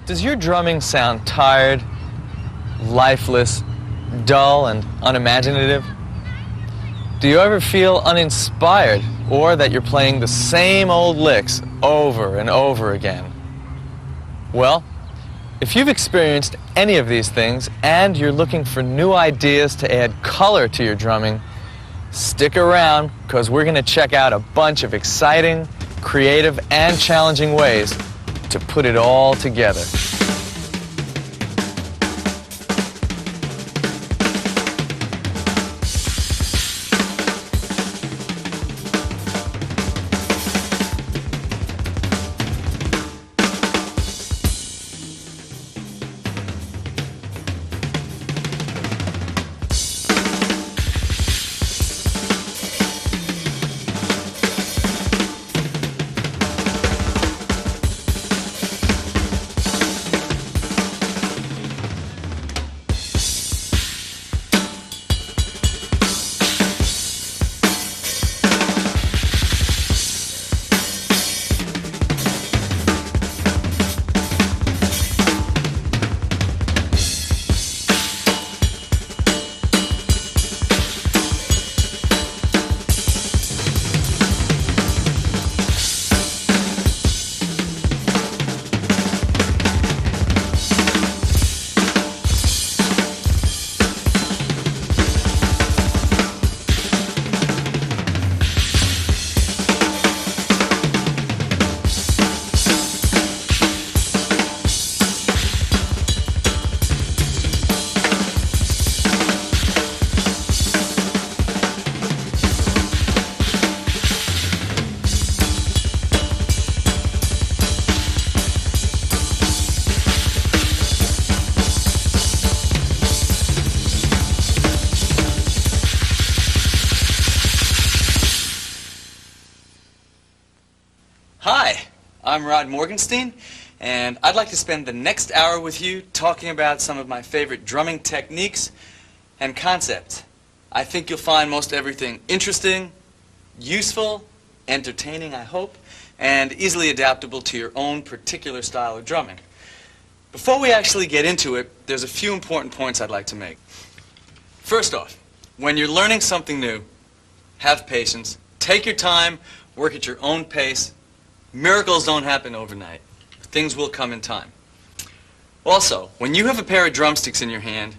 Does your drumming sound tired, lifeless, dull, and unimaginative? Do you ever feel uninspired, or that you're playing the same old licks over and over again? Well, if you've experienced any of these things and you're looking for new ideas to add color to your drumming, stick around, because we're going to check out a bunch of exciting, creative, and challenging ways to put it all together. Hi, I'm Morgenstein, and I'd like to spend the next hour with you talking about some of my favorite drumming techniques and concepts. I think you'll find most everything interesting, useful, entertaining, I hope, and easily adaptable to your own particular style of drumming. Before we actually get into it, there's a few important points I'd like to make. First off, when you're learning something new, have patience, take your time, work at your own pace. Miracles don't happen overnight. Things will come in time. Also, when you have a pair of drumsticks in your hand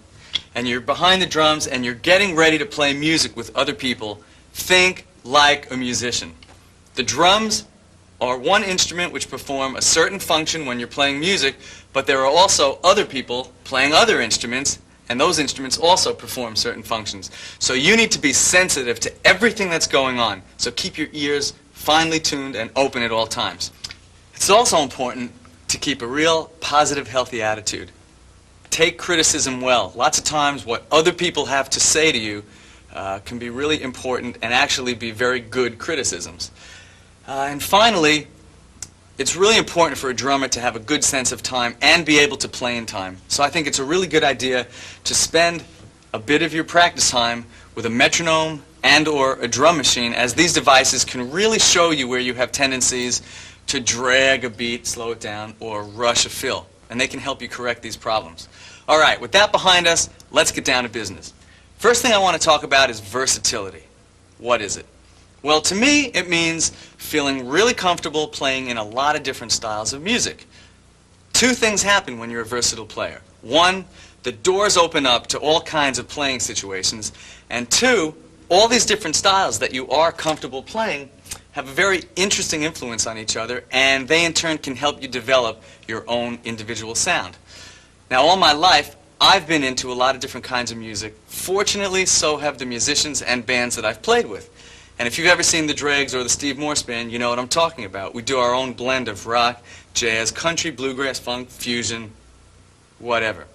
and you're behind the drums and you're getting ready to play music with other people, think like a musician. The drums are one instrument which perform a certain function when you're playing music, but there are also other people playing other instruments, and those instruments also perform certain functions. So you need to be sensitive to everything that's going on. So keep your ears finely tuned and open at all times. It's also important to keep a real positive, healthy attitude. Take criticism well. Lots of times what other people have to say to you can be really important and actually be very good criticisms. And finally, it's really important for a drummer to have a good sense of time and be able to play in time. So I think it's a really good idea to spend a bit of your practice time with a metronome and or a drum machine, as these devices can really show you where you have tendencies to drag a beat, slow it down, or rush a fill. And they can help you correct these problems. All right, with that behind us, let's get down to business. First thing I want to talk about is versatility. What is it? Well, to me, it means feeling really comfortable playing in a lot of different styles of music. Two things happen when you're a versatile player. One, the doors open up to all kinds of playing situations. And two, all these different styles that you are comfortable playing have a very interesting influence on each other, and they in turn can help you develop your own individual sound. Now, all my life, I've been into a lot of different kinds of music. Fortunately, so have the musicians and bands that I've played with. And if you've ever seen the Dregs or the Steve Morse Band, you know what I'm talking about. We do our own blend of rock, jazz, country, bluegrass, funk, fusion, whatever.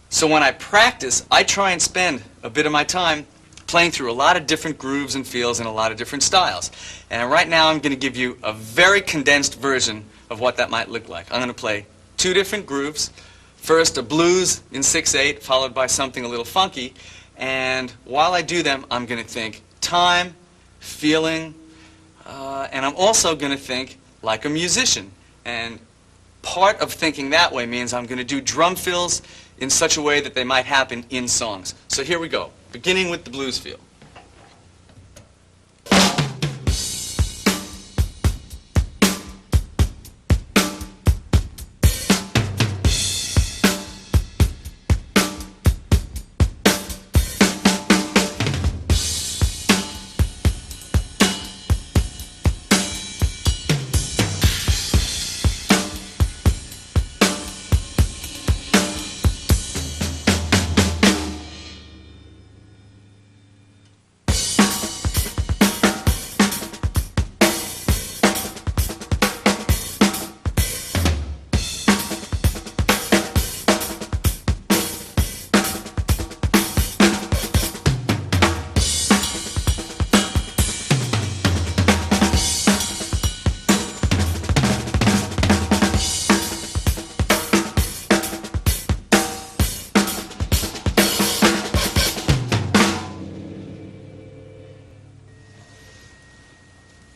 So when I practice, I try and spend a bit of my time playing through a lot of different grooves and feels in a lot of different styles. And right now I'm going to give you a very condensed version of what that might look like. I'm going to play two different grooves. First, a blues in 6/8, followed by something a little funky. And while I do them, I'm going to think time, feeling, and I'm also going to think like a musician and part of thinking that way means I'm going to do drum fills in such a way that they might happen in songs. So here we go, beginning with the blues feel.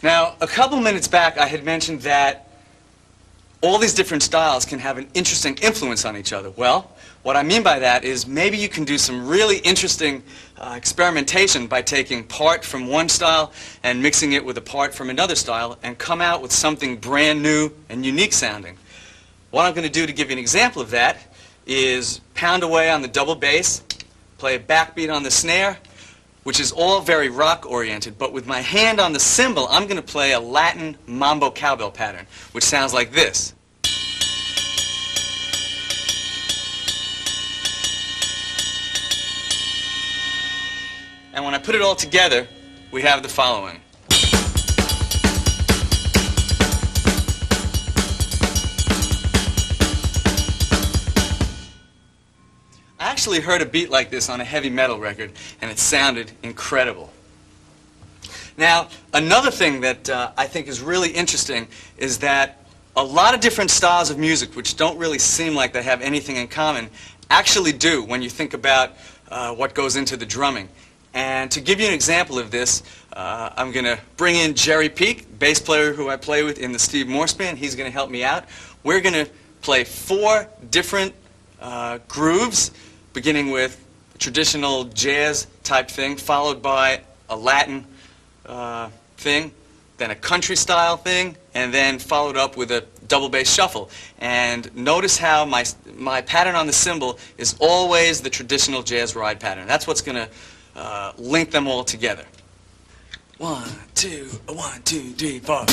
Now, a couple minutes back, I had mentioned that all these different styles can have an interesting influence on each other. Well, what I mean by that is maybe you can do some really interesting experimentation by taking part from one style and mixing it with a part from another style and come out with something brand new and unique sounding. What I'm going to do to give you an example of that is pound away on the double bass, play a backbeat on the snare, which is all very rock-oriented, but with my hand on the cymbal, I'm going to play a Latin mambo cowbell pattern, which sounds like this. And when I put it all together, we have the following. I actually heard a beat like this on a heavy metal record, and it sounded incredible. Now, another thing that I think is really interesting is that a lot of different styles of music, which don't really seem like they have anything in common, actually do when you think about what goes into the drumming. And to give you an example of this, I'm going to bring in Jerry Peak, bass player who I play with in the Steve Morse Band. He's going to help me out. We're going to play 4 different grooves, beginning with a traditional jazz type thing, followed by a Latin thing, then a country style thing, and then followed up with a double bass shuffle. And notice how my pattern on the cymbal is always the traditional jazz ride pattern. That's what's going to link them all together. 1, 2, 1, 2, 3, 4.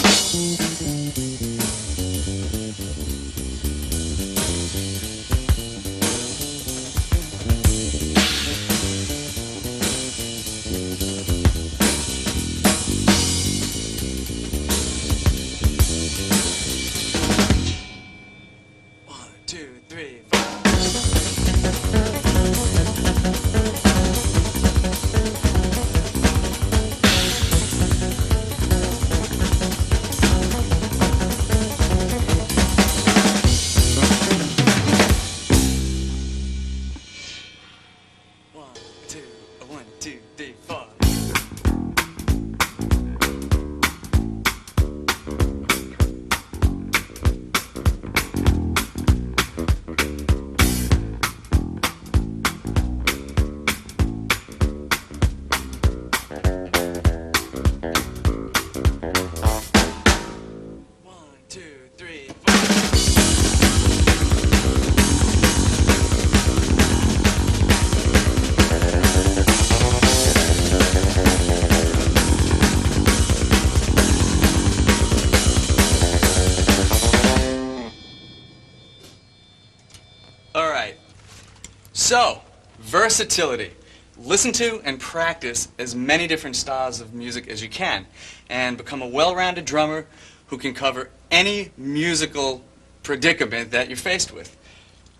So, versatility. Listen to and practice as many different styles of music as you can, and become a well-rounded drummer who can cover any musical predicament that you're faced with.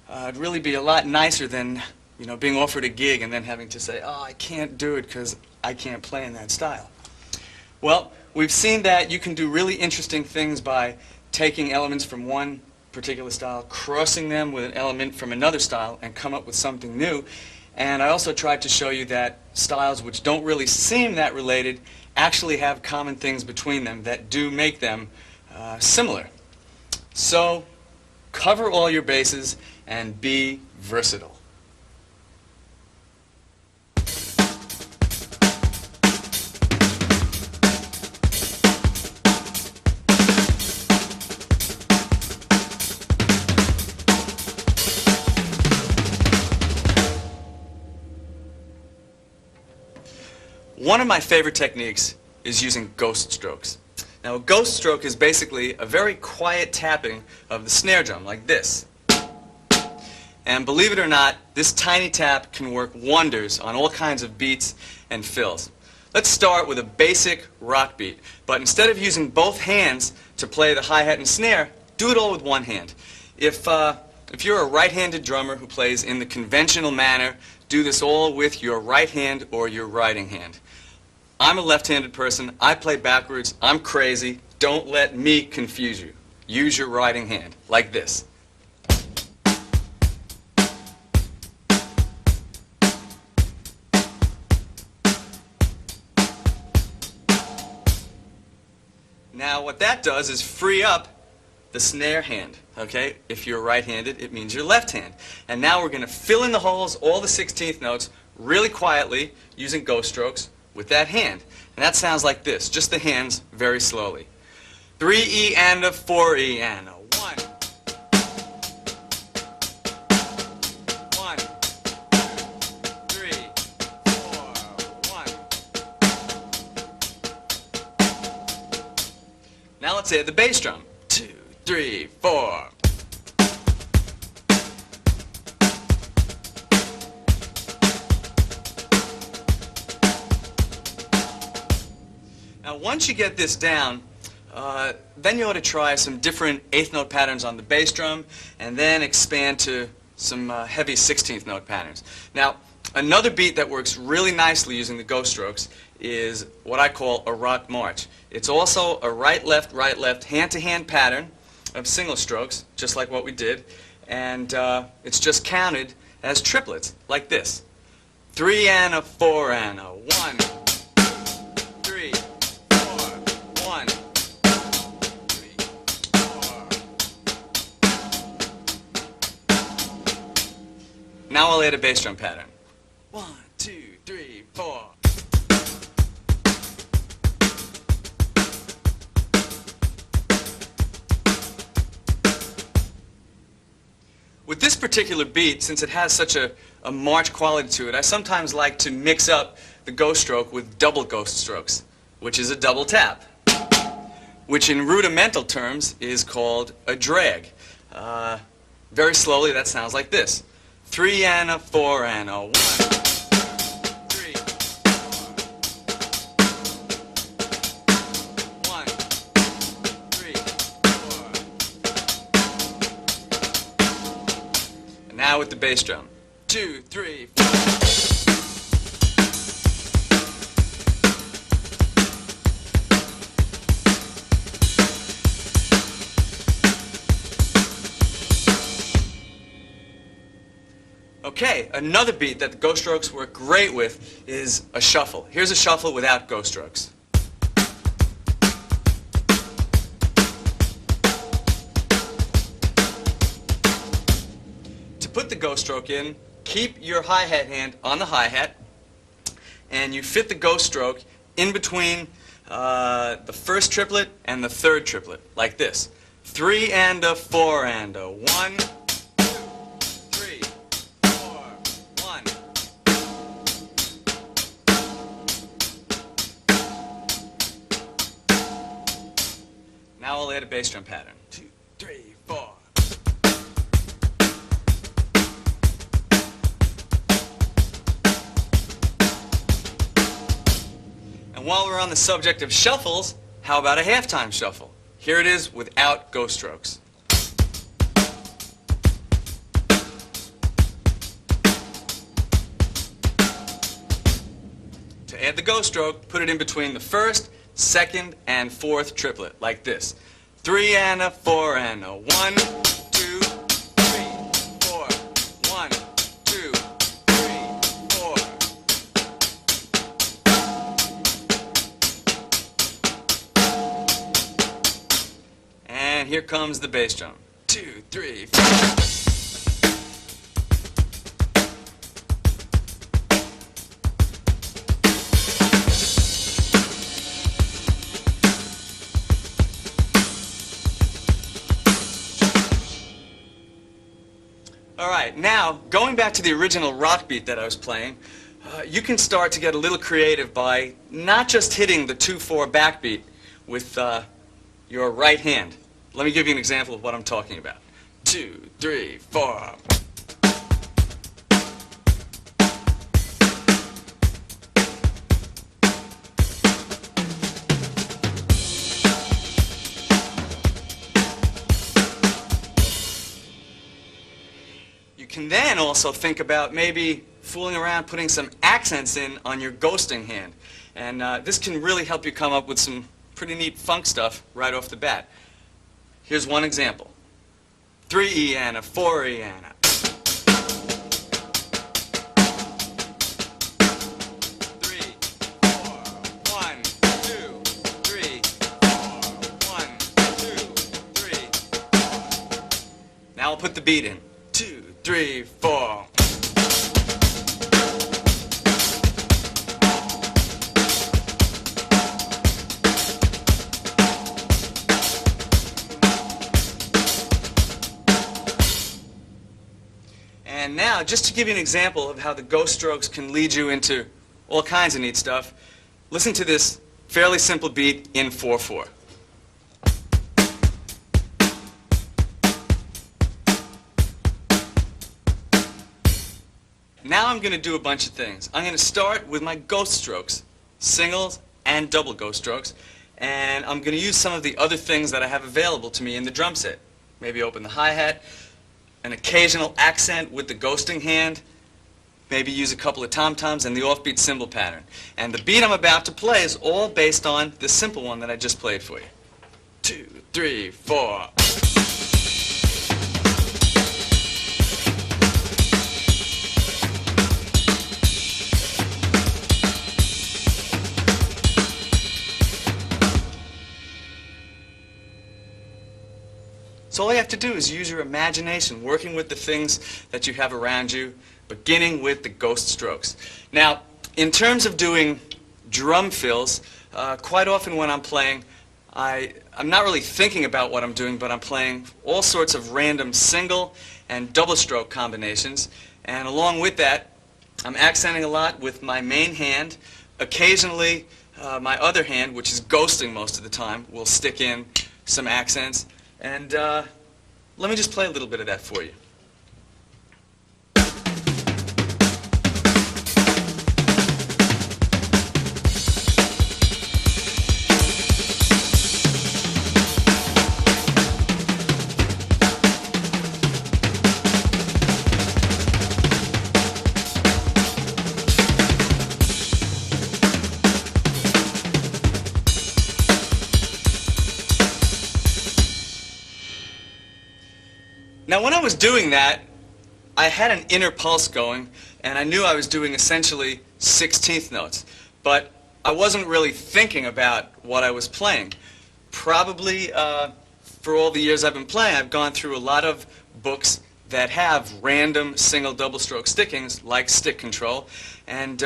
It'd really be a lot nicer than, being offered a gig and then having to say, oh, I can't do it because I can't play in that style. Well, we've seen that you can do really interesting things by taking elements from one particular style, crossing them with an element from another style, and come up with something new. And I also tried to show you that styles which don't really seem that related actually have common things between them that do make them similar. So, cover all your bases, and be versatile. One of my favorite techniques is using ghost strokes. Now, a ghost stroke is basically a very quiet tapping of the snare drum, like this. And believe it or not, this tiny tap can work wonders on all kinds of beats and fills. Let's start with a basic rock beat, but instead of using both hands to play the hi-hat and snare, do it all with one hand. If you're a right-handed drummer who plays in the conventional manner, do this all with your right hand or your writing hand. I'm a left-handed person. I play backwards. I'm crazy. Don't let me confuse you. Use your writing hand, like this. Now, what that does is free up the snare hand, okay? If you're right-handed, it means your left hand. And now we're going to fill in the holes, all the 16th notes, really quietly, using ghost strokes, with that hand. And that sounds like this, just the hands, very slowly. 3E and a 4E and a 1. 1, 3, 4, 1. Now let's add the bass drum. 2, 3, 4. Now, once you get this down, then you ought to try some different eighth note patterns on the bass drum, and then expand to some heavy 16th note patterns. Now, another beat that works really nicely using the ghost strokes is what I call a rock march. It's also a right-left, hand-to-hand pattern of single strokes, just like what we did, and it's just counted as triplets, like this. 3 and a 4 and a 1, 3, 1, 3, 4. Now I'll add a bass drum pattern. 1, 2, 3, 4. With this particular beat, since it has such a march quality to it, I sometimes like to mix up the ghost stroke with double ghost strokes, which is a double tap, which in rudimental terms is called a drag. Very slowly, that sounds like this. 3 and a 4 and a 1, 3, 4. 1, 3, 4. And now with the bass drum. 2, 3, 4. Okay, another beat that the ghost strokes work great with is a shuffle. Here's a shuffle without ghost strokes. To put the ghost stroke in, keep your hi-hat hand on the hi-hat, and you fit the ghost stroke in between the first triplet and the third triplet, like this. 3 and a 4 and a 1, 2, 3, 4, 1. Now I'll add a bass drum pattern. 2, 3, 4. And while we're on the subject of shuffles, how about a halftime shuffle? Here it is without ghost strokes. To add the ghost stroke, put it in between the first, second, and fourth triplet, like this. 3 and a 4 and a 1, 2, 3, 4. 1, 2, 3, 4. And here comes the bass drum. 2, 2, 3, 4. All right, now, going back to the original rock beat that I was playing, you can start to get a little creative by not just hitting the 2/4 backbeat with your right hand. Let me give you an example of what I'm talking about. 2, 3, 4. You can then also think about maybe fooling around, putting some accents in on your ghosting hand. And this can really help you come up with some pretty neat funk stuff right off the bat. Here's one example. 3E and a 4E and a. 3, 4, 1, 2, 3, 4, 1, 2, 3. Now I'll put the beat in. 2, 3, 4. And now, just to give you an example of how the ghost strokes can lead you into all kinds of neat stuff, listen to this fairly simple beat in 4/4. Now I'm going to do a bunch of things. I'm going to start with my ghost strokes, singles and double ghost strokes, and I'm going to use some of the other things that I have available to me in the drum set. Maybe open the hi-hat, an occasional accent with the ghosting hand, maybe use a couple of tom-toms and the offbeat cymbal pattern. And the beat I'm about to play is all based on the simple one that I just played for you. 2, 3, 4. So all you have to do is use your imagination, working with the things that you have around you, beginning with the ghost strokes. Now, in terms of doing drum fills, quite often when I'm playing, I'm not really thinking about what I'm doing, but I'm playing all sorts of random single and double stroke combinations. And along with that, I'm accenting a lot with my main hand. Occasionally, my other hand, which is ghosting most of the time, will stick in some accents. And let me just play a little bit of that for you. Now, when I was doing that, I had an inner pulse going, and I knew I was doing essentially 16th notes. But I wasn't really thinking about what I was playing. Probably, for all the years I've been playing, I've gone through a lot of books that have random single double stroke stickings, like stick control. And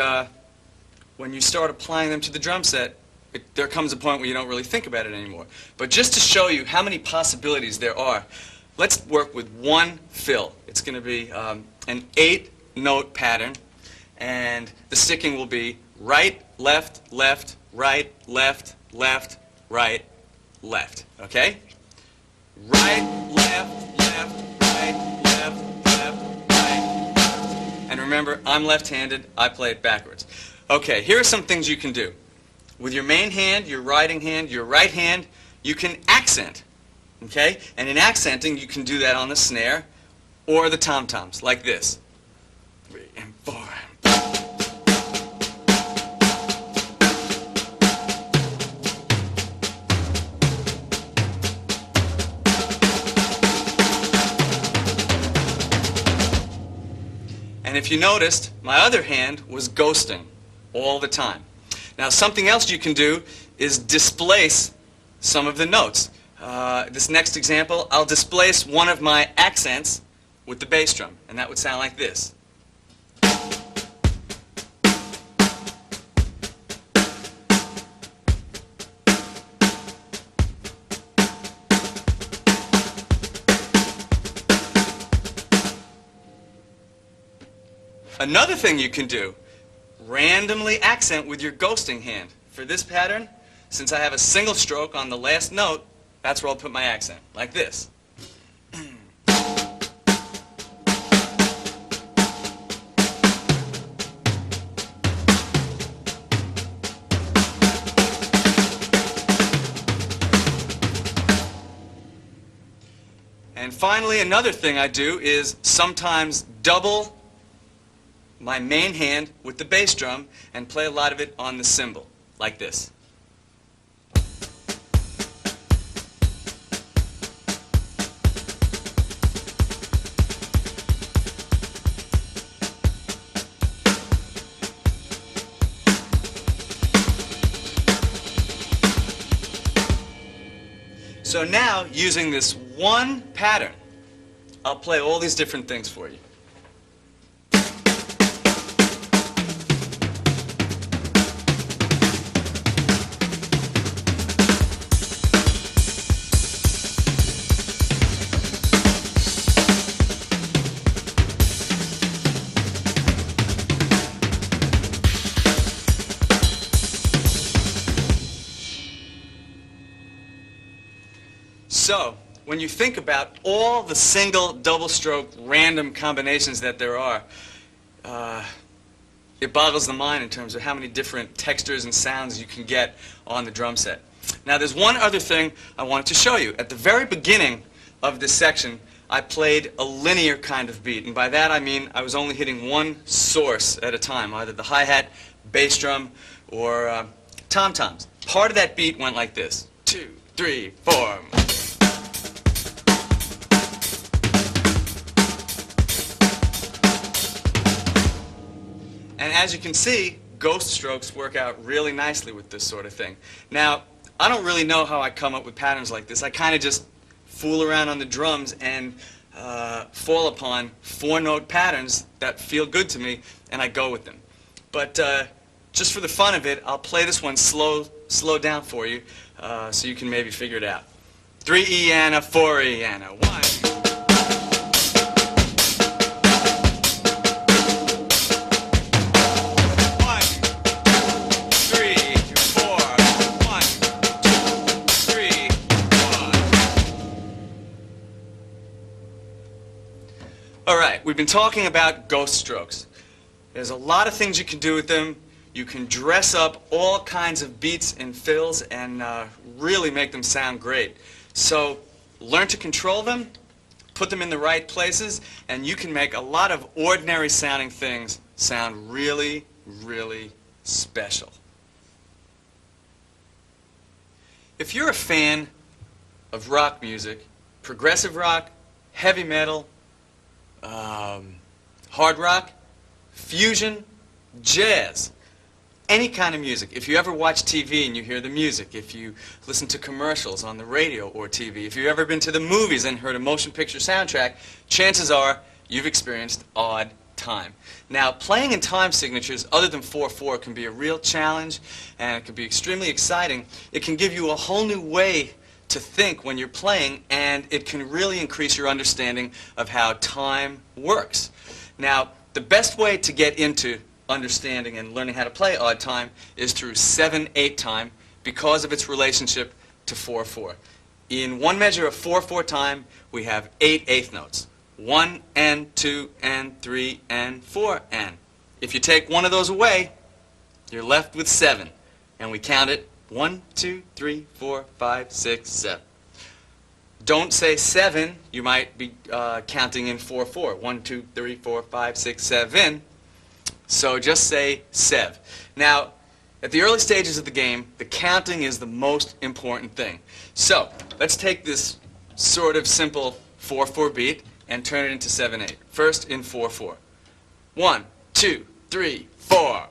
when you start applying them to the drum set, there comes a point where you don't really think about it anymore. But just to show you how many possibilities there are, let's work with one fill. It's going to be an 8-note pattern, and the sticking will be right, left, left, right, left, left, right, left. Okay? Right, left, left, right, left, left, right, left. And remember, I'm left-handed. I play it backwards. Okay, here are some things you can do. With your main hand, your writing hand, your right hand, you can accent. Okay? And in accenting, you can do that on the snare or the tom-toms, like this. 3 and 4. And if you noticed, my other hand was ghosting all the time. Now, something else you can do is displace some of the notes. This next example, I'll displace one of my accents with the bass drum, and that would sound like this. Another thing you can do, randomly accent with your ghosting hand. For this pattern, since I have a single stroke on the last note, that's where I'll put my accent, like this. And finally, another thing I do is sometimes double my main hand with the bass drum and play a lot of it on the cymbal, like this. So now, using this one pattern, I'll play all these different things for you. So, when you think about all the single, double stroke, random combinations that there are, it boggles the mind in terms of how many different textures and sounds you can get on the drum set. Now, there's one other thing I wanted to show you. At the very beginning of this section, I played a linear kind of beat, and by that I mean I was only hitting one source at a time, either the hi-hat, bass drum, or tom-toms. Part of that beat went like this: 2, 3, 4. And as you can see, ghost strokes work out really nicely with this sort of thing. Now, I don't really know how I come up with patterns like this. I kind of just fool around on the drums and fall upon 4-note patterns that feel good to me, and I go with them. But just for the fun of it, I'll play this one slow down for you so you can maybe figure it out. 3E and a 4E and a 1. Alright, we've been talking about ghost strokes. There's a lot of things you can do with them. You can dress up all kinds of beats and fills and really make them sound great. So learn to control them, put them in the right places, and you can make a lot of ordinary sounding things sound really, really special. If you're a fan of rock music, progressive rock, heavy metal, hard rock, fusion, jazz, any kind of music. If you ever watch TV and you hear the music, if you listen to commercials on the radio or TV, if you've ever been to the movies and heard a motion picture soundtrack, chances are you've experienced odd time. Now, playing in time signatures other than 4/4 can be a real challenge, and it can be extremely exciting. It can give you a whole new way to think when you're playing, and it can really increase your understanding of how time works. Now, the best way to get into understanding and learning how to play odd time is through 7/8 time because of its relationship to 4/4. In one measure of 4/4 time, we have 8 eighth notes. 1 and 2 and 3 and 4 and. If you take one of those away, you're left with 7, and we count it 1, 2, 3, 4, 5, 6, 7. Don't say 7. You might be counting in 4/4. 1, 2, 3, 4, 5, 6, 7. So just say sev. Now, at the early stages of the game, the counting is the most important thing. So let's take this sort of simple 4/4 beat and turn it into 7/8. First in 4/4. 1, 2, 3, 4.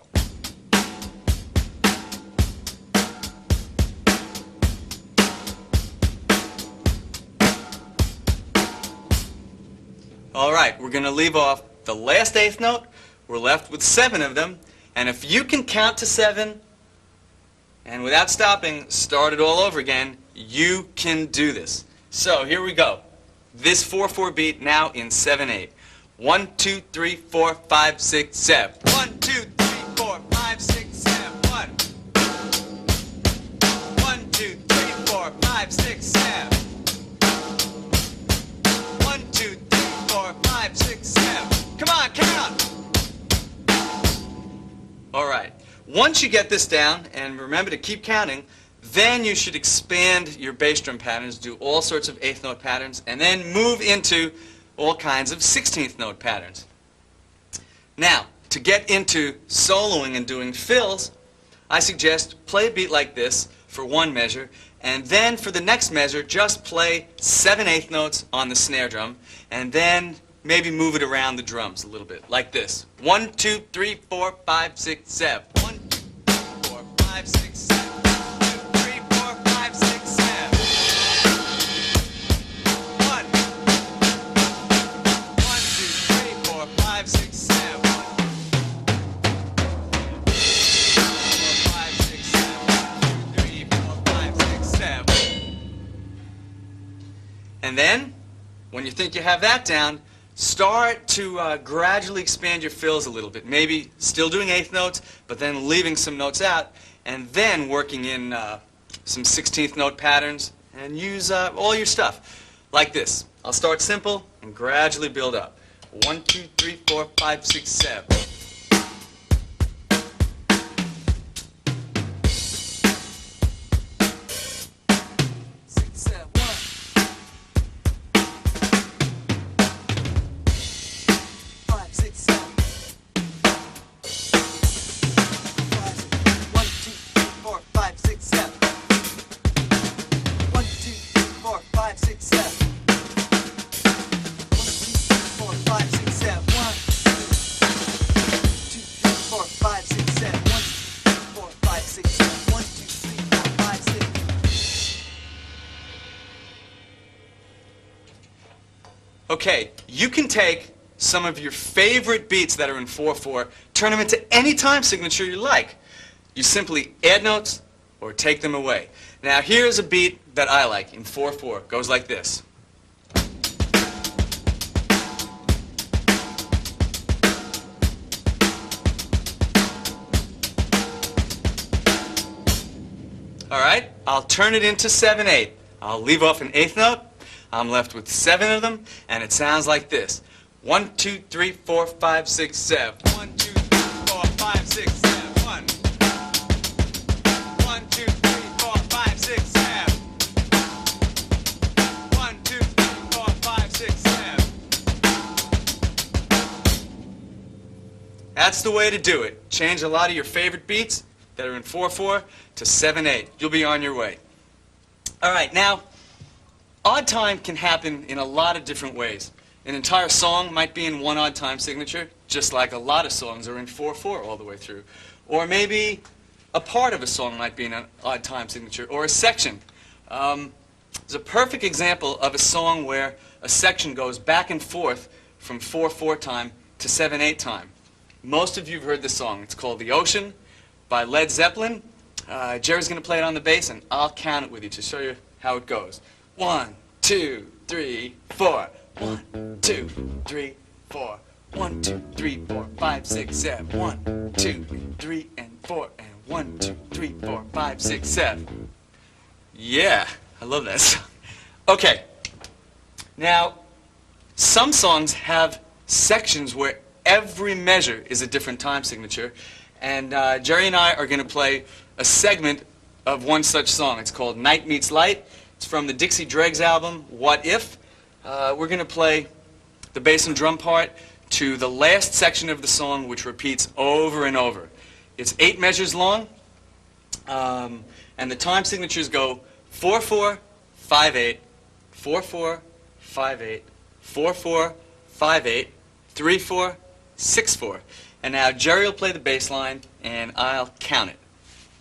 All right, we're going to leave off the last eighth note. We're left with 7 of them. And if you can count to 7 and without stopping, start it all over again, you can do this. So here we go. This 4/4 beat now in 7/8. 1, 2, 3, 4, 5, 6, 7. 1, 2, 3, 4, 5, 6, 7. 1. 1, 2, 3, 4, 5, 6, 7. 1, 2, 3, 4, 5, 6, 7. Come on, count! All right. Once you get this down, and remember to keep counting, then you should expand your bass drum patterns, do all sorts of 8th note patterns, and then move into all kinds of 16th note patterns. Now, to get into soloing and doing fills, I suggest play a beat like this for one measure, and then for the next measure, just play 7/8 notes on the snare drum, and then maybe move it around the drums a little bit, like this. 1, 2, 3, 4, 5, 6, 7. 1, 2, 3, 4, 5, 6, 7. 1, 2, 3, 4, 5, 6, 7. 1, 1, 2, 3, 4, 5, 6, 7. 1, 5, 6, 7. 1, 2, 3, 4, 5, 6, 7. And then, when you think you have that down, start to gradually expand your fills a little bit. Maybe still doing 8th notes, but then leaving some notes out, and then working in some 16th note patterns, and use all your stuff. Like this. I'll start simple and gradually build up. 1, 2, 3, 4, 5, 6, 7. 6, 7, 1. 5, 6, 7. 1, 2, 3, 4, 5, 6, 7. 1, 2, 3, 4, 5, 6, 7. 1, 2, 3, 4, 5, 6, 7. 1, 2, 3, 4, 5, 6, 7. 1, 2, 3, 4, 5, 6, 7. 1, 2, 3, 4, 5, 6. Okay, you can take some of your favorite beats that are in 4/4, turn them into any time signature you like. You simply add notes or take them away. Now here's a beat that I like in 4/4. Goes like this. All right, I'll turn it into 7/8. I'll leave off an 8th note. I'm left with 7 of them, and it sounds like this. 1, 2, 3, 4, 5, 6, 7. 1, 2, 3, 4, 5, 6, 7. 1. 1, 2, 3, 4, 5, 6, 7. 1, 2, 3, 4, 5, 6, 7. That's the way to do it. Change a lot of your favorite beats that are in 4/4 to 7/8. You'll be on your way. All right, now, odd time can happen in a lot of different ways. An entire song might be in one odd time signature, just like a lot of songs are in 4/4 all the way through. Or maybe a part of a song might be in an odd time signature, or a section. There's a perfect example of a song where a section goes back and forth from 4/4 time to 7/8 time. Most of you have heard this song. It's called The Ocean by Led Zeppelin. Jerry's going to play it on the bass, and I'll count it with you to show you how it goes. 1, 2, 3, 4. 1, 2, 3, 4. 1, 2, 3, 4, 5, 6, 7. 1, 2, 3, and 4. And 1, 2, 3, 4, 5, 6, 7. Yeah, I love that song. Okay, now some songs have sections where every measure is a different time signature, and Jerry and I are going to play a segment of one such song. It's called Night Meets Light. It's from the Dixie Dregs album, What If? We're going to play the bass and drum part to the last section of the song, which repeats over and over. It's 8 measures long, and the time signatures go 4/4, 5/8, 4/4, 5/8, 4/4, 5/8, 3/4, 6/4. And now Jerry will play the bass line, and I'll count it.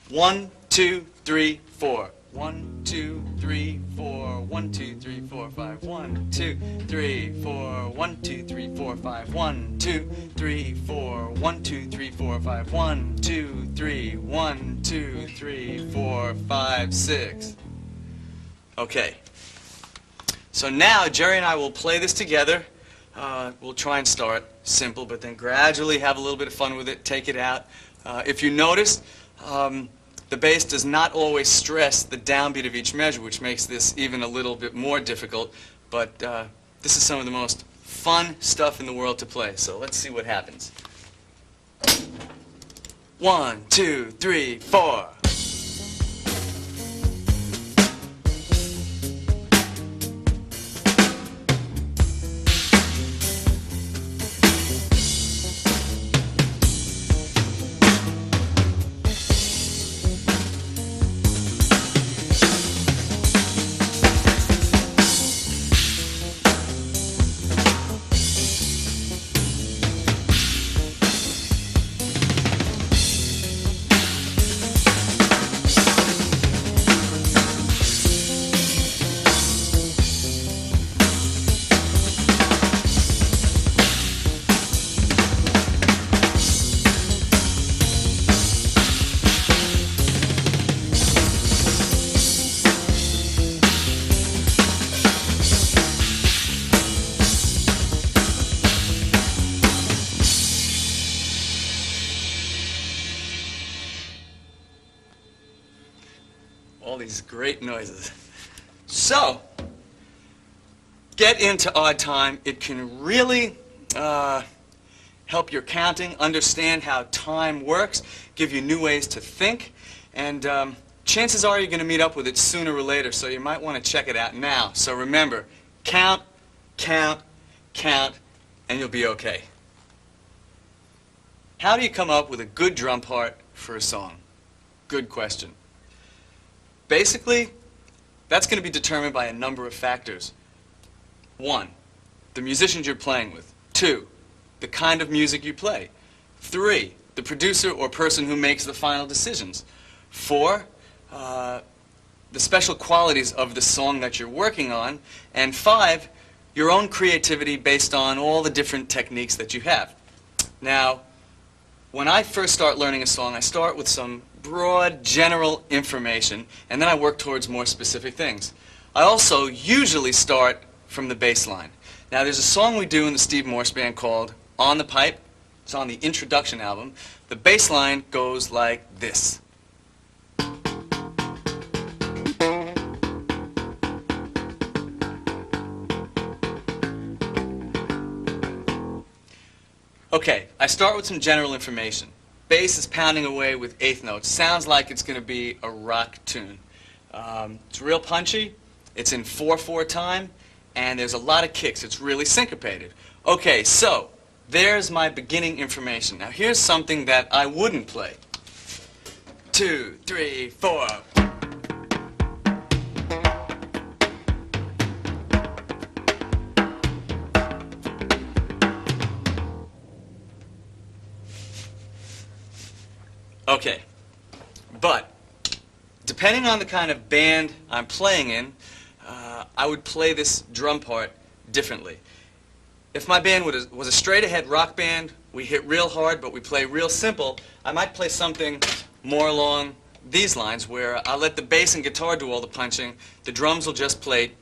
1, 2, 3, 4. 1, 2, 3, 4, 1, 2, 3, 4, 5, 1, 2, 3, 4, 1, 2, 3, 4, 5, 1, 2, 3, 4, 1, 2, 3, 4, 5, 1, 2, 3, 1, 2, 3, 4, 5, 6. Okay. So now Jerry and I will play this together. We'll try and start simple, but then gradually have a little bit of fun with it, take it out. If you notice, the bass does not always stress the downbeat of each measure, which makes this even a little bit more difficult, but this is some of the most fun stuff in the world to play, so let's see what happens. 1, 2, 3, 4. All these great noises. So, get into odd time. It can really help your counting, understand how time works, give you new ways to think, and chances are you're going to meet up with it sooner or later, so you might want to check it out now. So remember, count, count, count, and you'll be okay. How do you come up with a good drum part for a song? Good question. Basically, that's going to be determined by a number of factors. 1, the musicians you're playing with. 2, the kind of music you play. 3, the producer or person who makes the final decisions. 4, the special qualities of the song that you're working on. And 5, your own creativity based on all the different techniques that you have. Now, when I first start learning a song, I start with some broad, general information, and then I work towards more specific things. I also usually start from the bass line. Now, there's a song we do in the Steve Morse Band called On the Pipe. It's on the introduction album. The bass line goes like this. Okay, I start with some general information. Bass is pounding away with eighth notes. Sounds like it's going to be a rock tune. It's real punchy. It's in 4/4 time, and there's a lot of kicks. It's really syncopated. Okay, so there's my beginning information. Now here's something that I wouldn't play. 2, 3, 4. Okay, but depending on the kind of band I'm playing in, I would play this drum part differently. If my band was a straight-ahead rock band, we hit real hard, but we play real simple, I might play something more along these lines, where I'll let the bass and guitar do all the punching. The drums will just play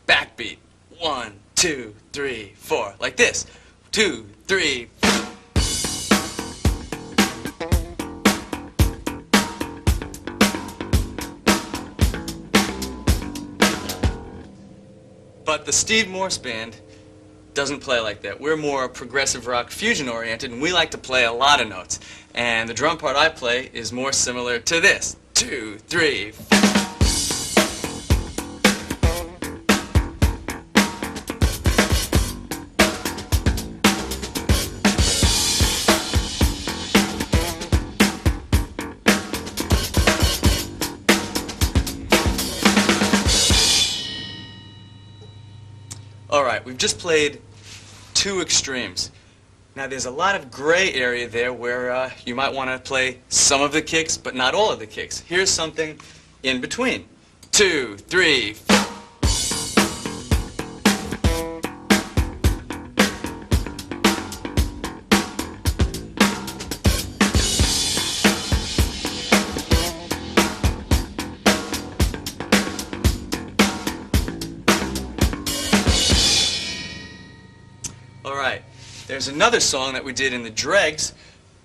backbeat. 1, 2, 3, 4, like this. 2, 3, 4. But the Steve Morse Band doesn't play like that. We're more progressive rock fusion oriented, and we like to play a lot of notes. And the drum part I play is more similar to this. 2, 3, 4. All right, we've just played two extremes. Now there's a lot of gray area there where you might want to play some of the kicks, but not all of the kicks. Here's something in between. 2, 3. All right, there's another song that we did in the Dregs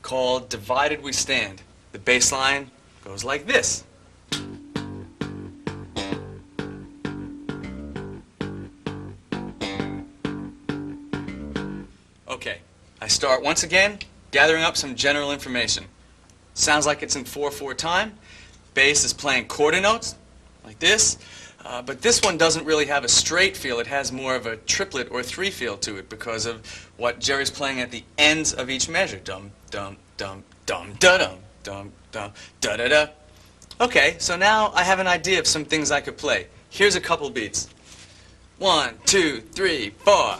called Divided We Stand. The bass line goes like this. Okay, I start once again gathering up some general information. Sounds like it's in 4/4 time. Bass is playing quarter notes like this. But this one doesn't really have a straight feel. It has more of a triplet or three feel to it because of what Jerry's playing at the ends of each measure. Dum, dum, dum, dum, da dum, dum, dum, da da da. Okay, so now I have an idea of some things I could play. Here's a couple beats. 1, 2, 3, 4.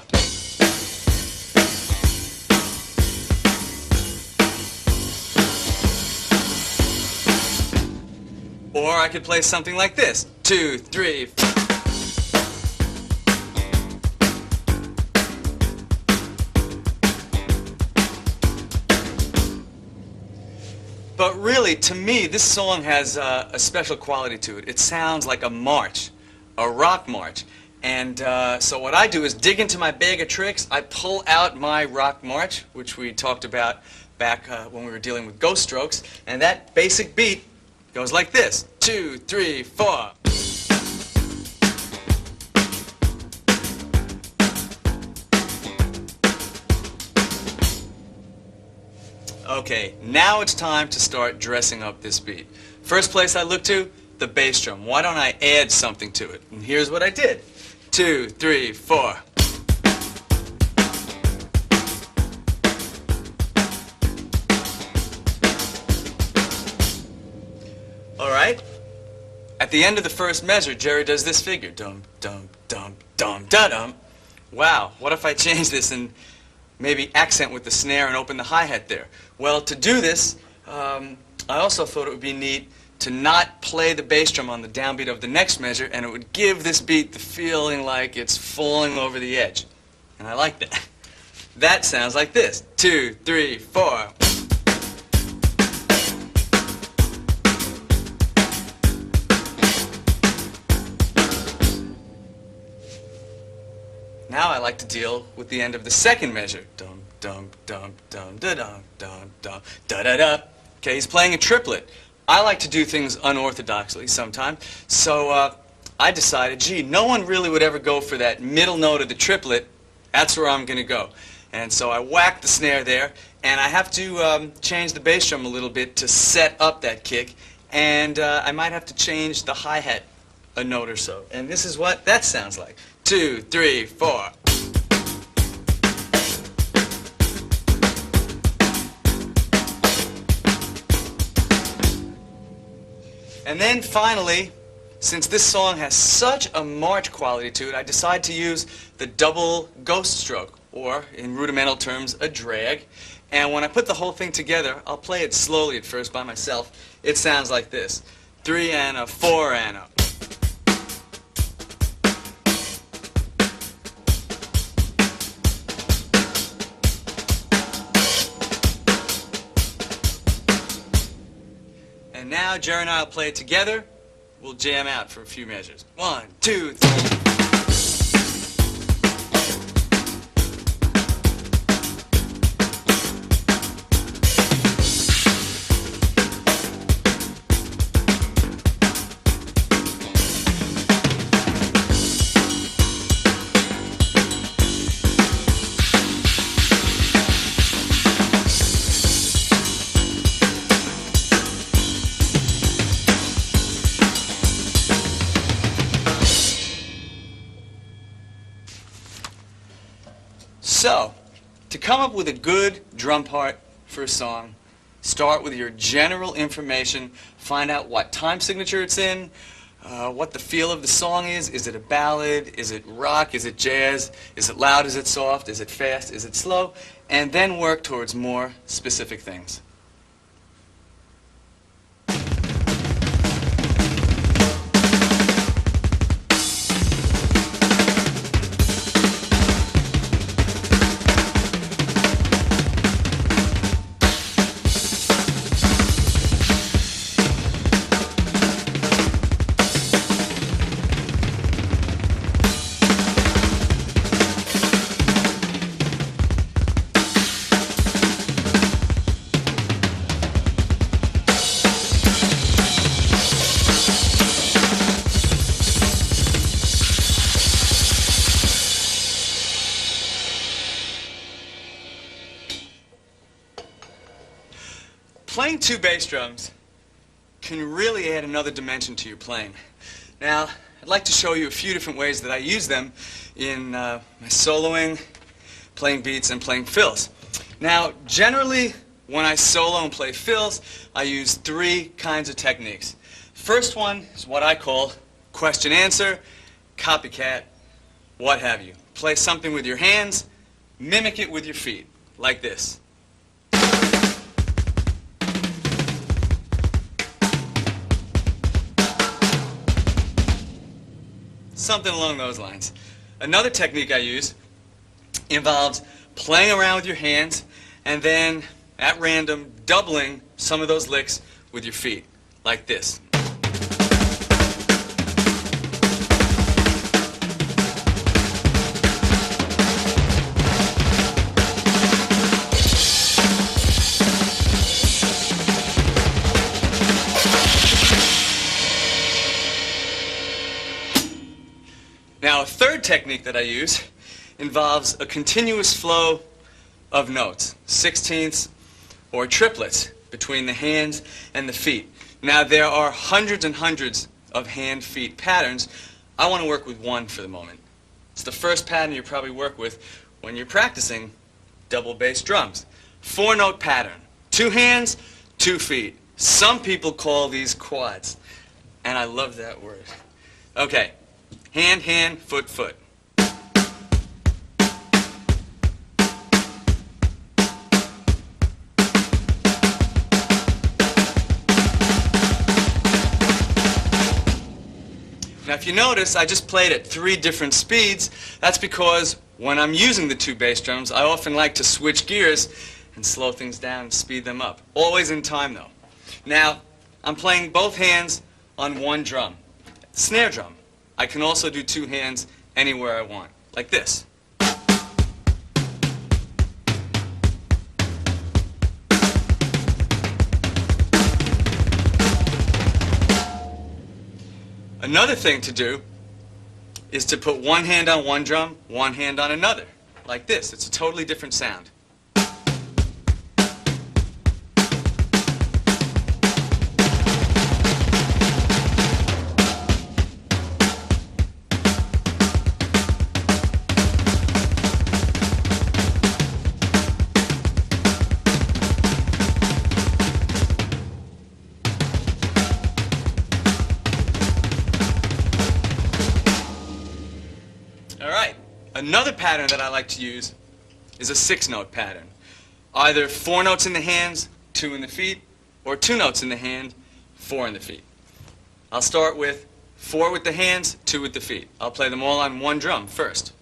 Or I could play something like this. 2, 3. But really, to me, this song has a special quality to it. It sounds like a march, a rock march. And so what I do is dig into my bag of tricks. I pull out my rock march, which we talked about back when we were dealing with Ghost Strokes. And that basic beat goes like this. 2, 3, 4. Okay, now it's time to start dressing up this beat. First place I look to, the bass drum. Why don't I add something to it? And here's what I did. 2, 3, 4. All right. At the end of the first measure, Jerry does this figure. Dum, dum, dum, dum, da dum. Wow, what if I change this and maybe accent with the snare and open the hi-hat there? Well, to do this, I also thought it would be neat to not play the bass drum on the downbeat of the next measure, and it would give this beat the feeling like it's falling over the edge. And I like that. That sounds like this. 2, 3, 4. Now I like to deal with the end of the second measure. Dum, dum, dum, dum, da dum, dum, dum, da da da. Okay, he's playing a triplet. I like to do things unorthodoxly sometimes, so I decided, gee, no one really would ever go for that middle note of the triplet. That's where I'm going to go. And so I whacked the snare there, and I have to change the bass drum a little bit to set up that kick, and I might have to change the hi-hat a note or so. And this is what that sounds like. 2, 3, 4. And then finally, since this song has such a march quality to it, I decided to use the double ghost stroke, or in rudimental terms, a drag. And when I put the whole thing together, I'll play it slowly at first by myself. It sounds like this. 3 and a 4 and a. And now Jerry and I will play it together. We'll jam out for a few measures. 1, 2, 3. So, to come up with a good drum part for a song, start with your general information, find out what time signature it's in, what the feel of the song is. Is it a ballad? Is it rock? Is it jazz? Is it loud? Is it soft? Is it fast? Is it slow? And then work towards more specific things. playing two bass drums can really add another dimension to your playing. Now, I'd like to show you a few different ways that I use them in my soloing, playing beats, and playing fills. Now, generally, when I solo and play fills, I use three kinds of techniques. First one is what I call question-answer, copycat, what have you. Play something with your hands, mimic it with your feet, like this. Something along those lines. Another technique I use involves playing around with your hands and then, at random, doubling some of those licks with your feet, like this. Now, a third technique that I use involves a continuous flow of notes, sixteenths or triplets between the hands and the feet. Now, there are hundreds and hundreds of hand-feet patterns. I want to work with one for the moment. It's the first pattern you probably work with when you're practicing double bass drums. Four-note pattern. Two hands, two feet. Some people call these quads, and I love that word. Okay. Hand, hand, foot, foot. Now, if you notice, I just played at three different speeds. That's because when I'm using the two bass drums, I often like to switch gears and slow things down and speed them up. Always in time, though. Now, I'm playing both hands on one drum, snare drum. I can also do two hands anywhere I want, like this. Another thing to do is to put one hand on one drum, one hand on another, like this. It's a totally different sound. Another pattern that I like to use is a six-note pattern. Either four notes in the hands, two in the feet, or two notes in the hand, four in the feet. I'll start with four with the hands, two with the feet. I'll play them all on one drum first.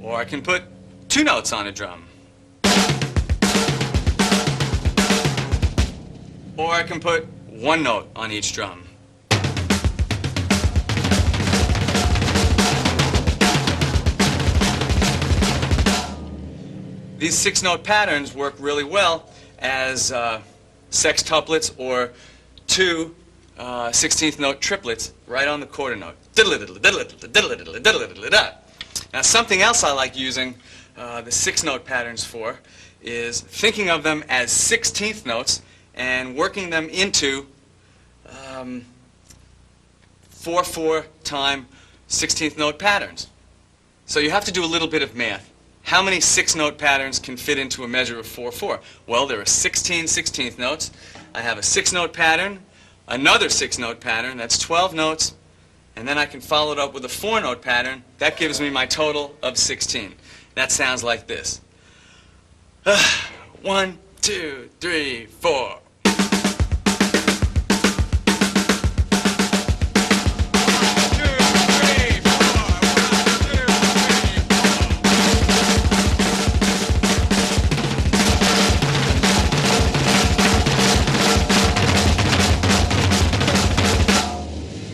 Or I can put two notes on a drum. Or I can put one note on each drum. These six-note patterns work really well as sextuplets or two 16th note triplets right on the quarter note. Now, something else I like using the six-note patterns for is thinking of them as 16th notes and working them into 4/4 time 16th note patterns. So you have to do a little bit of math. How many six-note patterns can fit into a measure of 4/4? Well, there are 16 16th notes. I have a six-note pattern, another six-note pattern, that's 12 notes, and then I can follow it up with a four-note pattern. That gives me my total of 16. That sounds like this. 1, 2, 3, 4.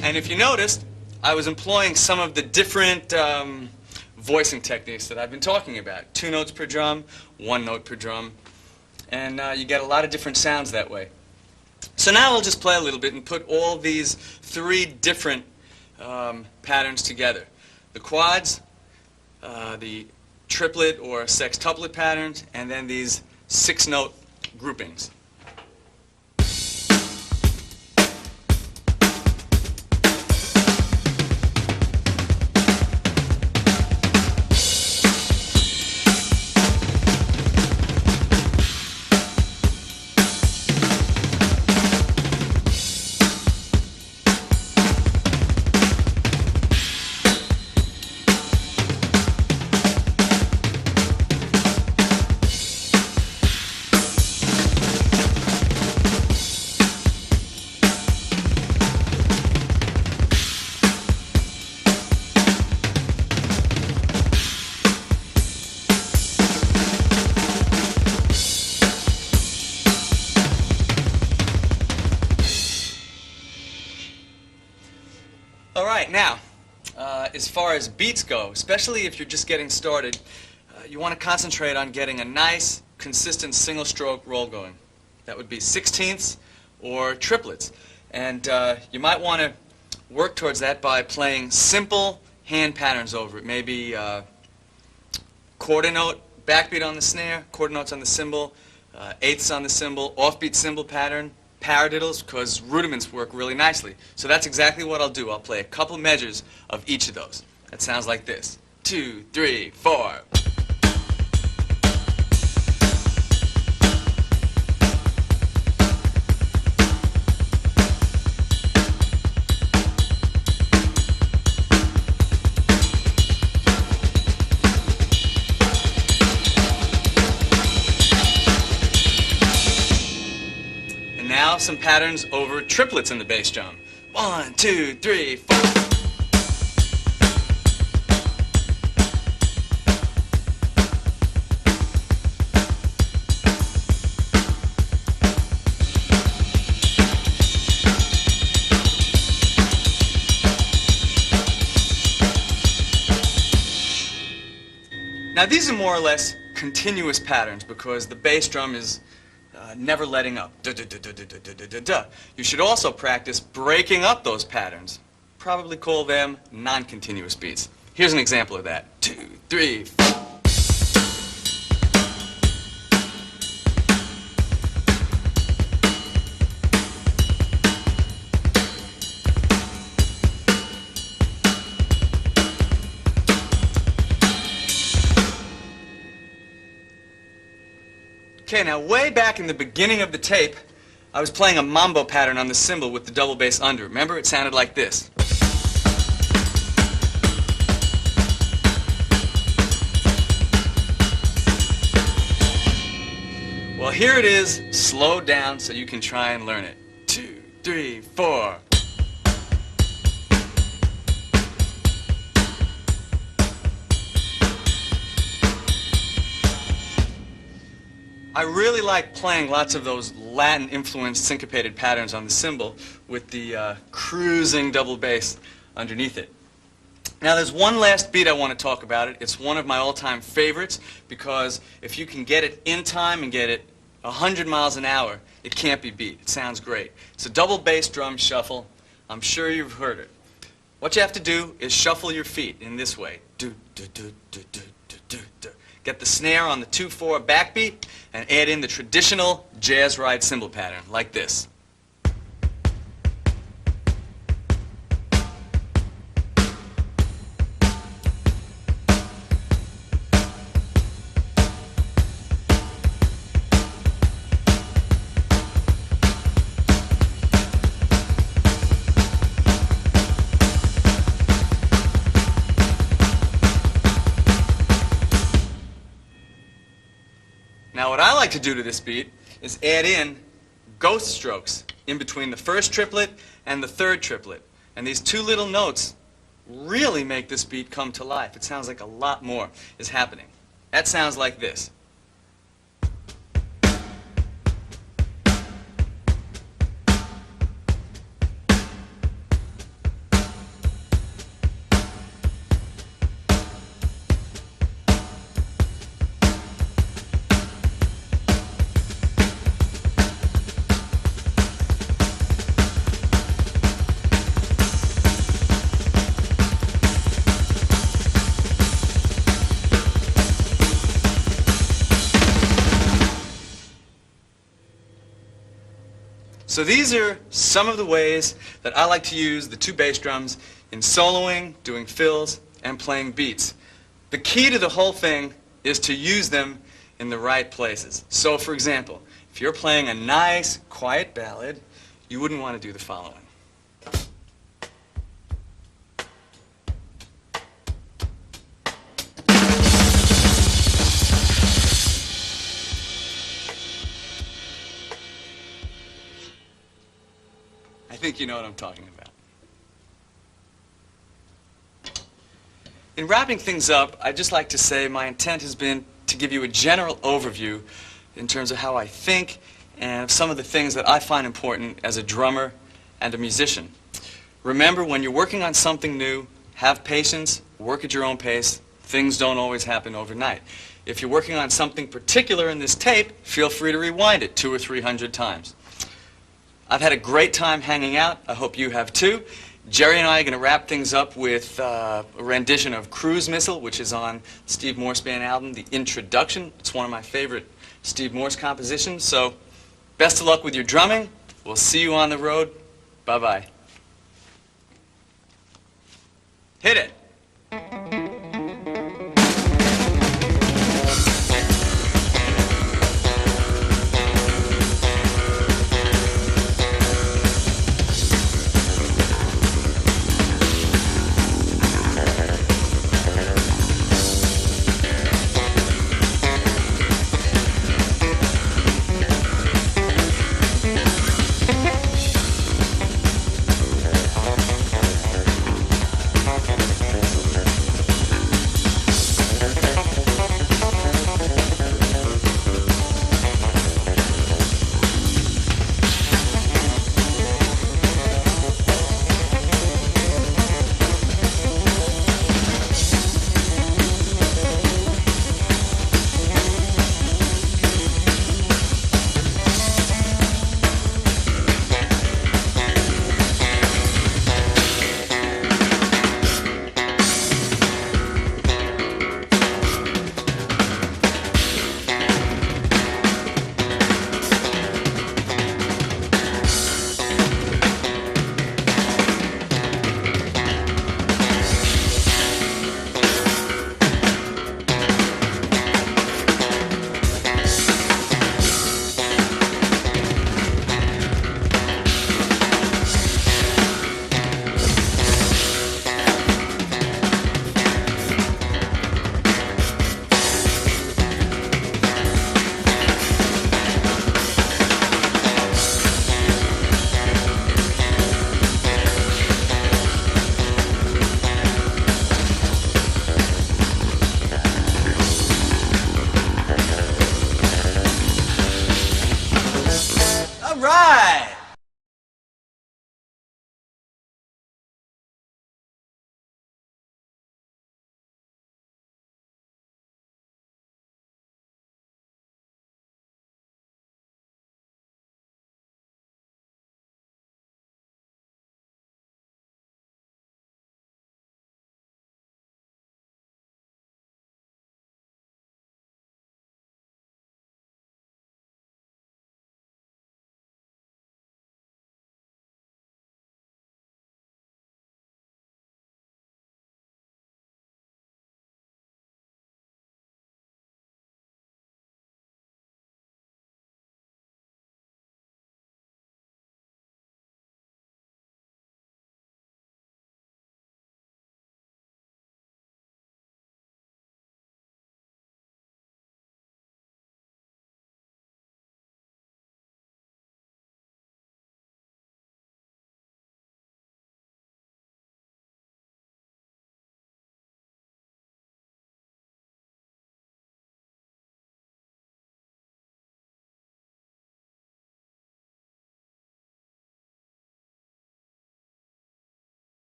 And if you noticed, I was employing some of the different voicing techniques that I've been talking about. 2 notes per drum, 1 note per drum, and you get a lot of different sounds that way. So now I'll just play a little bit and put all these 3 different patterns together. The quads, the triplet or sextuplet patterns, and then these 6-note groupings. All right, now, as far as beats go, especially if you're just getting started, you want to concentrate on getting a nice, consistent single-stroke roll going. That would be 16ths or triplets. And you might want to work towards that by playing simple hand patterns over it. Maybe quarter note, backbeat on the snare, quarter notes on the cymbal, eighths on the cymbal, offbeat cymbal pattern, paradiddles, because rudiments work really nicely. So that's exactly what I'll do. I'll play a couple measures of each of those. That sounds like this. 2, 3, 4. Now some patterns over triplets in the bass drum. 1, 2, 3, 4. Now these are more or less continuous patterns because the bass drum is never letting up. Duh, duh, duh, duh, duh, duh, duh, duh, duh. You should also practice breaking up those patterns. Probably call them non-continuous beats. Here's an example of that. 2, 3, 4. Okay, now way back in the beginning of the tape, I was playing a mambo pattern on the cymbal with the double bass under. Remember? It sounded like this. Well, here it is, slowed down so you can try and learn it. 2, 3, 4. I really like playing lots of those Latin-influenced syncopated patterns on the cymbal with the cruising double bass underneath it. Now there's one last beat I want to talk about. It's one of my all-time favorites because if you can get it in time and get it 100 miles an hour, it can't be beat. It sounds great. It's a double bass drum shuffle. I'm sure you've heard it. What you have to do is shuffle your feet in this way. Do, do, do, do, do, do, do, do. Get the snare on the 2/4 backbeat and add in the traditional jazz ride cymbal pattern, like this. Now what I like to do to this beat is add in ghost strokes in between the first triplet and the third triplet. And these two little notes really make this beat come to life. It sounds like a lot more is happening. That sounds like this. So these are some of the ways that I like to use the two bass drums in soloing, doing fills, and playing beats. The key to the whole thing is to use them in the right places. So for example, if you're playing a nice, quiet ballad, you wouldn't want to do the following. I think you know what I'm talking about. In wrapping things up, I'd just like to say my intent has been to give you a general overview in terms of how I think and some of the things that I find important as a drummer and a musician. Remember, when you're working on something new, have patience, work at your own pace. Things don't always happen overnight. If you're working on something particular in this tape, feel free to rewind it 200 or 300 times. I've had a great time hanging out. I hope you have too. Jerry and I are going to wrap things up with a rendition of Cruise Missile, which is on Steve Morse Band album, The Introduction. It's one of my favorite Steve Morse compositions. So best of luck with your drumming. We'll see you on the road. Bye-bye. Hit it.